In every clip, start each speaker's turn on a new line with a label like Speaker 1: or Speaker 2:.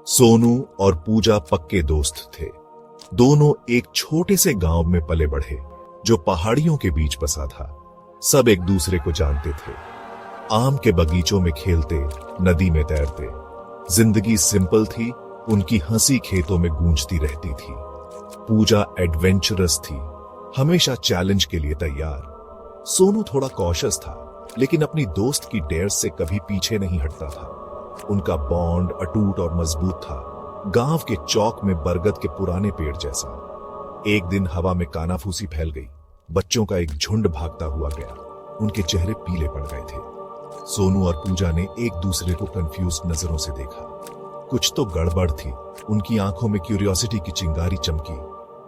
Speaker 1: सोनू और पूजा पक्के दोस्त थे। दोनों एक छोटे से गांव में पले बढ़े जो पहाड़ियों के बीच बसा था। सब एक दूसरे को जानते थे। आम के बगीचों में खेलते, नदी में तैरते। जिंदगी सिंपल थी, उनकी हंसी खेतों में गूंजती रहती थी। पूजा एडवेंचरस थी, हमेशा चैलेंज के लिए तैयार। सोनू थोड़ा कॉशियस था, लेकिन अपनी दोस्त की डेयर से कभी पीछे नहीं हटता था। उनका बॉन्ड अटूट और मजबूत था, गांव के चौक में बरगद के पुराने पेड़ जैसा। एक दिन हवा में कानाफूसी फैल गई। बच्चों का एक झुंड भागता हुआ गया। उनके चेहरे पीले पड़ गए थे। सोनू और पूजा ने एक दूसरे को कंफ्यूज नजरों से देखा। कुछ तो गड़बड़ थी। उनकी आंखों में क्यूरियोसिटी की चिंगारी चमकी।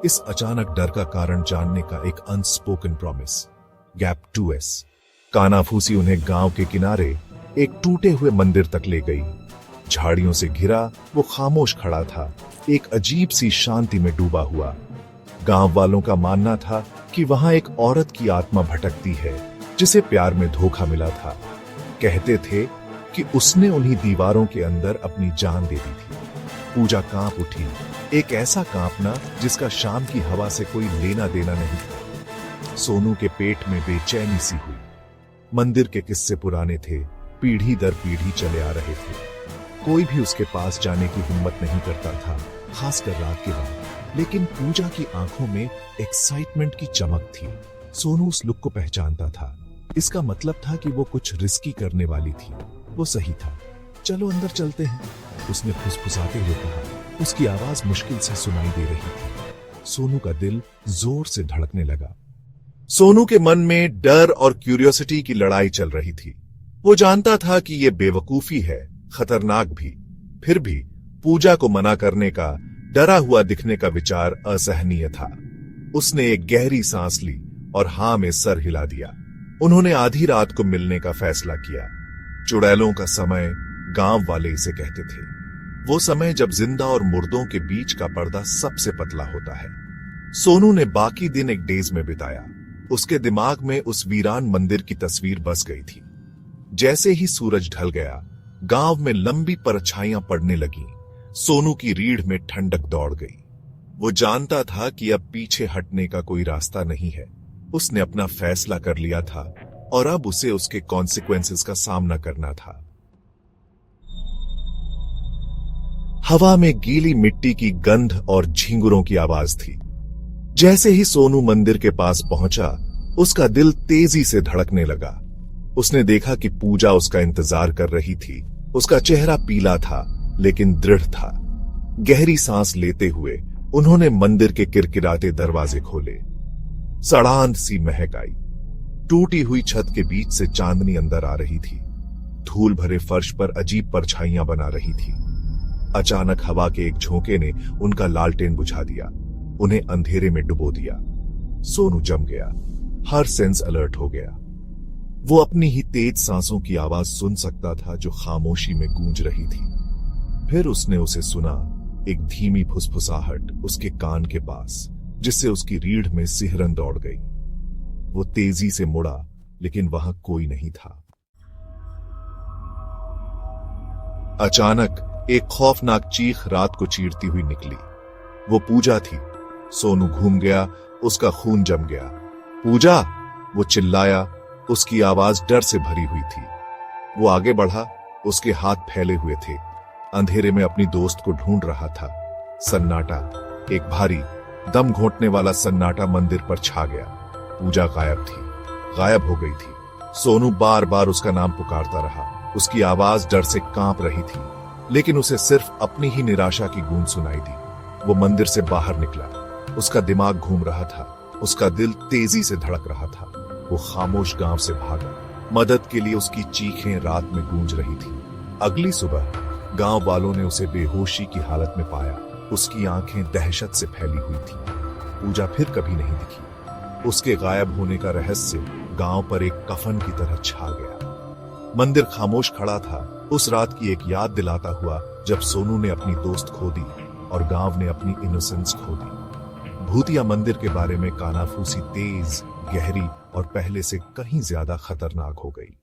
Speaker 1: इस अचानक डर का कारण जानने का एक अनस्पोकन प्रॉमिस। Gap 2S। कानाफूसी उन्हें गांव के किनारे एक टूटे हुए मंदिर तक ले गई। झाड़ियों से घिरा वो खामोश खड़ा था, एक अजीब सी शांति में डूबा हुआ। गांव वालों का मानना था कि वहां एक औरत की आत्मा भटकती है जिसे प्यार में धोखा मिला था। कहते थे कि उसने उन्हीं दीवारों के अंदर अपनी जान दे दी थी। पूजा कांप उठी, एक ऐसा कांपना जिसका शाम की हवा से कोई लेना देना नहीं था। सोनू के पेट में बेचैनी सी हुई। मंदिर के किस्से पुराने थे, पीढ़ी दर पीढ़ी चले आ रहे थे। कोई भी उसके पास जाने की हिम्मत नहीं करता था, खासकर रात के वक्त। लेकिन पूजा की आंखों में एक्साइटमेंट की चमक थी। सोनू उस लुक को पहचानता था। इसका मतलब था कि वो कुछ रिस्की करने वाली थी। वो सही था। चलो अंदर चलते हैं, उसने फुसफुसाते हुए कहा। उसकी आवाज मुश्किल से सुनाई दे रही थी। सोनू का दिल जोर से धड़कने लगा। सोनू के मन में डर और क्यूरियोसिटी की लड़ाई चल रही थी। वो जानता था कि ये बेवकूफी है, खतरनाक भी। फिर भी पूजा को मना करने का, डरा हुआ दिखने का विचार असहनीय था। उसने एक गहरी सांस ली और हां में सर हिला दिया। उन्होंने आधी रात को मिलने का फैसला किया। चुड़ैलों का समय गांव वाले इसे कहते थे। वो समय जब जिंदा और मुर्दों के बीच का पर्दा सबसे पतला होता है। सोनू ने बाकी दिन एक डेज में बिताया। उसके दिमाग में उस वीरान मंदिर की तस्वीर बस गई थी। जैसे ही सूरज ढल गया, गांव में लंबी परछाइयां पड़ने लगीं। सोनू की रीढ़ में ठंडक दौड़ गई। वो जानता था कि अब पीछे हटने का कोई रास्ता नहीं है। उसने अपना फैसला कर लिया था और अब उसे उसके कॉन्सिक्वेंसेस का सामना करना था। हवा में गीली मिट्टी की गंध और झिंगुरों की आवाज थी। जैसे ही सोनू मंदिर के पास पहुंचा, उसका दिल तेजी से धड़कने लगा। उसने देखा कि पूजा उसका इंतजार कर रही थी। उसका चेहरा पीला था, लेकिन दृढ़ था। गहरी सांस लेते हुए उन्होंने मंदिर के किरकिराते दरवाजे खोले। सड़ांध सी महक आई। टूटी हुई छत के बीच से चांदनी अंदर आ रही थी। धूल भरे फर्श पर अजीब परछाइयां बना रही थी। अचानक हवा के एक झोंके ने उनका लालटेन बुझा दिया, उन्हें अंधेरे में डुबो दिया। सोनू जम गया, हर सेंस अलर्ट हो गया। वो अपनी ही तेज सांसों की आवाज सुन सकता था जो खामोशी में गूंज रही थी। फिर उसने उसे सुना, एक धीमी फुसफुसाहट उसके कान के पास, जिससे उसकी रीढ़ में सिहरन दौड़ गई। वो तेजी से मुड़ा, लेकिन वहां कोई नहीं था। अचानक एक खौफनाक चीख रात को चीरती हुई निकली। वो पूजा थी। सोनू घूम गया, उसका खून जम गया। पूजा! वो चिल्लाया, उसकी आवाज डर से भरी हुई थी। वो आगे बढ़ा, उसके हाथ फैले हुए थे। अंधेरे में अपनी दोस्त को ढूंढ रहा था। सन्नाटा, एक भारी, दम घोंटने वाला सन्नाटा मंदिर पर छा गया। पूजा गायब थी, गायब हो गई थी। सोनू बार बार उसका नाम पुकारता रहा। उसकी आवाज डर से कांप रही थी, लेकिन उसे सिर्फ अपनी ही निराशा की गूंज सुनाई दी। वो मंदिर से बाहर निकला। उसका दिमाग घूम रहा था, उसका दिल तेजी से धड़क रहा था। वो खामोश गांव से भागा। मदद के लिए उसकी चीखें रात में गूंज रही थी। अगली सुबह गांव वालों ने उसे बेहोशी की हालत में पाया। उसकी आंखें दहशत से फैली हुई थी। पूजा फिर कभी नहीं दिखी। उसके गायब होने का रहस्य गांव पर एक कफन की तरह छा गया। मंदिर खामोश खड़ा था, उस रात की एक याद दिलाता हुआ जब सोनू ने अपनी दोस्त खो दी और गांव ने अपनी इनोसेंस खो दी। भूतिया मंदिर के बारे में कानाफूसी तेज, गहरी और पहले से कहीं ज्यादा खतरनाक हो गई।